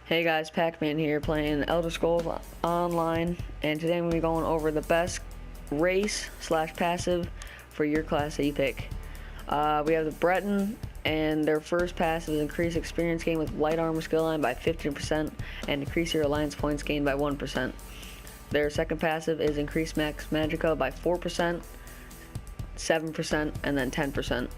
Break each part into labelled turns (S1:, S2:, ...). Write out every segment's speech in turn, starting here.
S1: Hey guys, Pac-Man here playing Elder Scrolls Online, and today I'm going to be going over the best race slash passive for your class that you pick. We have the Breton, and their first passive is increase experience gain with light armor skill line by 15% and increase your alliance points gained by 1%. Their second passive is increase max magicka by 4%, 7%, and then 10%.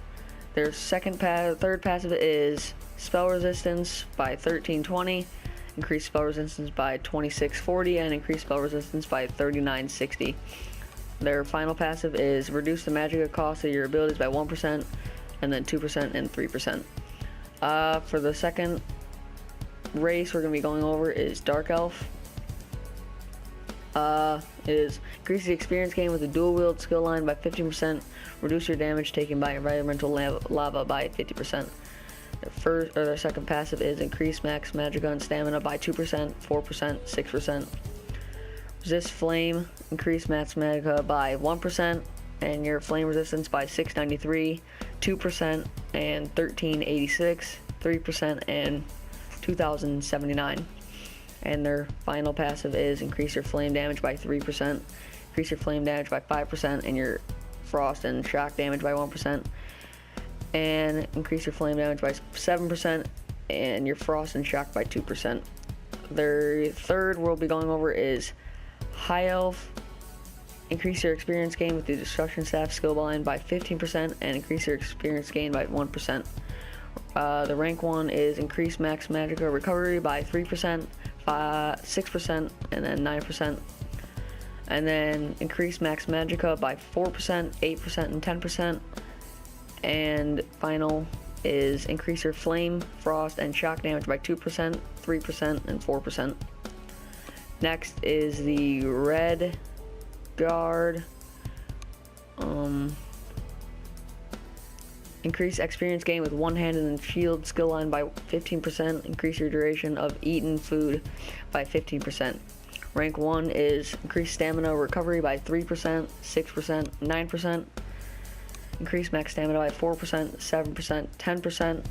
S1: Their third passive is spell resistance by 1320, increase spell resistance by 2640, and increase spell resistance by 3960. Their final passive is reduce the magicka cost of your abilities by 1%, and then 2% and 3%. For the second race we're going to be going over is Dark Elf. Is increase the experience gain with the dual wield skill line by 15%, reduce your damage taken by environmental lava by 50%. Their second passive is increase max magicka and stamina by 2%, 4%, 6%. Resist flame, increase max magicka by 1%, and your flame resistance by 693, 2%, and 1386, 3%, and 2079. And their final passive is increase your flame damage by 3%, increase your flame damage by 5%, and your frost and shock damage by 1%, and increase your flame damage by 7%, and your frost and shock by 2%. Their third we'll be going over is High Elf. Increase your experience gain with the destruction staff skill line by 15%, and increase your experience gain by 1%. The rank 1 is increase max magicka recovery by 3%, 6%, and then 9%. And then increase max magicka by 4%, 8%, and 10%. And final is increase your flame, frost, and shock damage by 2%, 3%, and 4%. Next is the Red Guard. Increase experience gain with one-handed and shield skill line by 15%. Increase your duration of eaten food by 15%. Rank 1 is increase stamina recovery by 3%, 6%, 9%. Increase max stamina by 4%, 7%, 10%.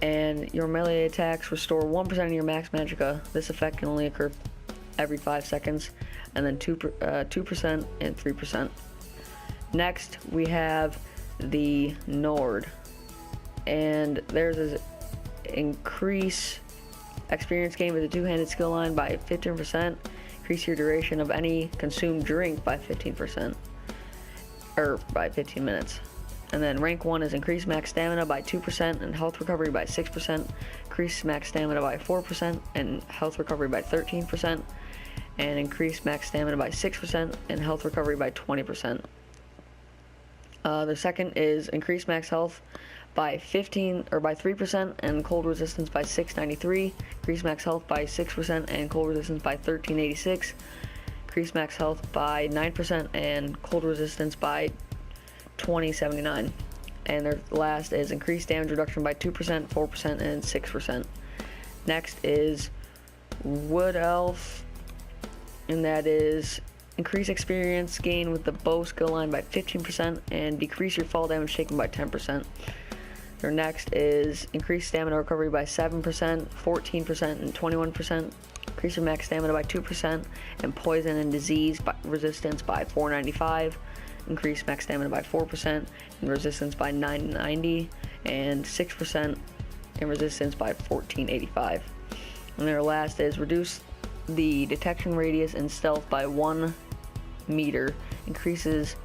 S1: And your melee attacks restore 1% of your max magicka. This effect can only occur every 5 seconds. And then 2% and 3%. Next, we have the Nord, and theirs is increase experience gain with a two-handed skill line by 15%, increase your duration of any consumed drink by 15%, or by 15 minutes. And then rank 1 is increase max stamina by 2% and health recovery by 6%, increase max stamina by 4% and health recovery by 13%, and increase max stamina by 6% and health recovery by 20%. The second is increase max health by 3% and cold resistance by 693, increase max health by 6% and cold resistance by 1386, increase max health by 9% and cold resistance by 2079. And their last is increase damage reduction by 2%, 4%, and 6%. Next is Wood Elf, and that is increase experience gain with the bow skill line by 15% and decrease your fall damage taken by 10%. Their next is increase stamina recovery by 7%, 14%, and 21%. Increase your max stamina by 2% and poison and disease resistance by 495. Increase max stamina by 4% and resistance by 990, and 6% and resistance by 1485. And their last is reduce the detection radius and stealth by 1 meter, increases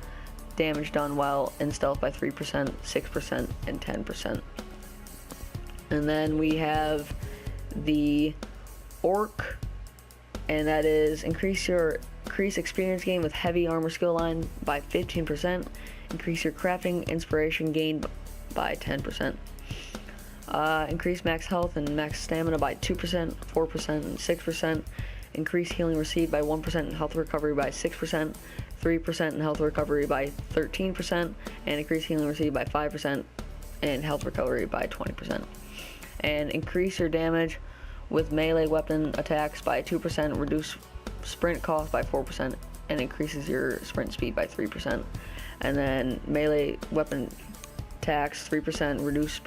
S1: damage done while in stealth by 3%, 6%, and 10%. And then we have the Orc, and that is increase experience gain with heavy armor skill line by 15%, increase your crafting inspiration gain by 10%. Increase max health and max stamina by 2%, 4%, and 6%. Increase healing received by 1% and health recovery by 6%, 3% and health recovery by 13%, and increase healing received by 5% and health recovery by 20%. And increase your damage with melee weapon attacks by 2%, reduce sprint cost by 4%, and increases your sprint speed by 3%. And then melee weapon attacks 3%, reduce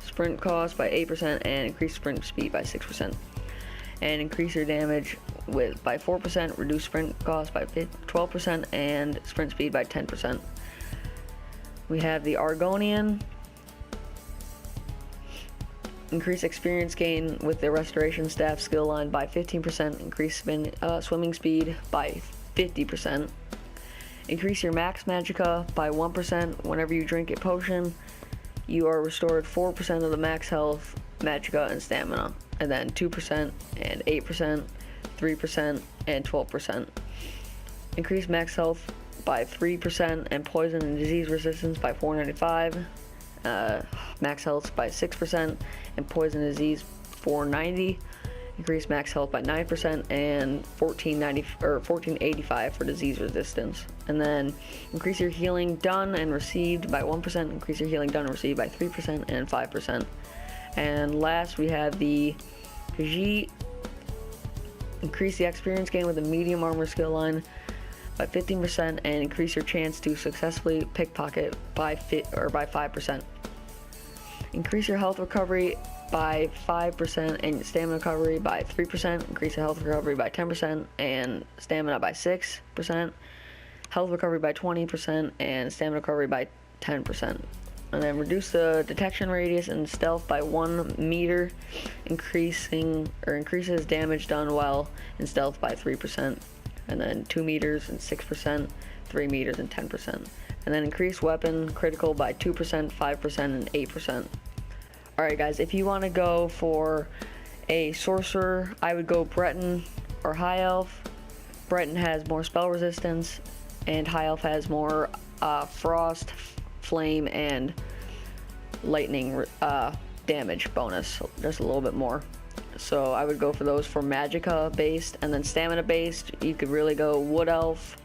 S1: sprint cost by 8%, and increase sprint speed by 6%. and increase your damage by 4%, reduce sprint cost by 12%, and sprint speed by 10%. We have the Argonian. Increase experience gain with the restoration staff skill line by 15%, increase swimming speed by 50%. Increase your max magicka by 1%. Whenever you drink a potion, you are restored 4% of the max health, magicka, and stamina, and then 2% and 8%, 3%, and 12%. Increase max health by 3% and poison and disease resistance by 495. Max health by 6% and poison and disease 490. Increase max health by 9% and 1485 for disease resistance. And then increase your healing done and received by 1%, increase your healing done and received by 3% and 5%. And last we have the Khajiit. Increase the experience gain with a medium armor skill line by 15% and increase your chance to successfully pickpocket by 5%. Increase your health recovery by 5% and stamina recovery by 3%. Increase your health recovery by 10% and stamina by 6%. Health recovery by 20% and stamina recovery by 10%. And then reduce the detection radius and stealth by 1 meter, increases damage done while in stealth by 3%. And then 2 meters and 6%, 3 meters and 10%. And then increase weapon critical by 2%, 5%, and 8%. Alright guys, if you want to go for a sorcerer, I would go Breton or High Elf. Breton has more spell resistance, and High Elf has more frost, flame, and lightning damage bonus, just a little bit more. So I would go for those for magicka based, and then stamina based, you could really go Wood Elf,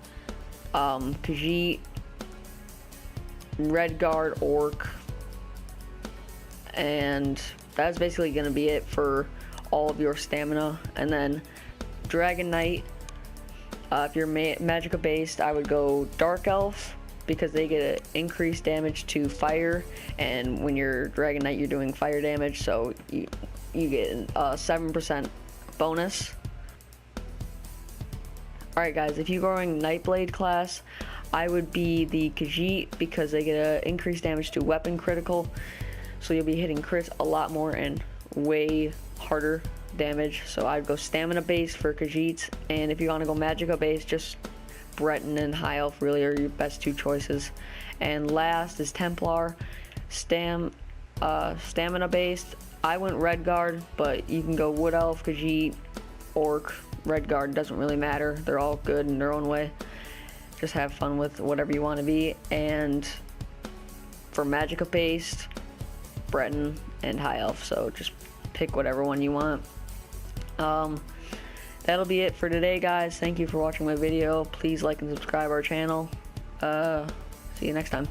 S1: Khajiit, Red Guard, Orc, and that's basically going to be it for all of your stamina. And then Dragon Knight, if you're magicka based, I would go Dark Elf, because they get increased damage to fire, and when you're Dragon Knight you're doing fire damage, so you get a 7% bonus. Alright guys, if you're going Nightblade class, I would be the Khajiit, because they get increased damage to weapon critical, so you'll be hitting crits a lot more and way harder damage. So I'd go stamina based for Khajiits, and if you want to go magicka based, just Breton and High Elf really are your best two choices. And last is Templar, stamina based. I went Red Guard, but you can go Wood Elf, Khajiit, Orc, Red Guard, doesn't really matter. They're all good in their own way. Just have fun with whatever you want to be. And for magicka based, Breton and High Elf, so just pick whatever one you want. That'll be it for today, guys. Thank you for watching my video. Please like and subscribe our channel. See you next time.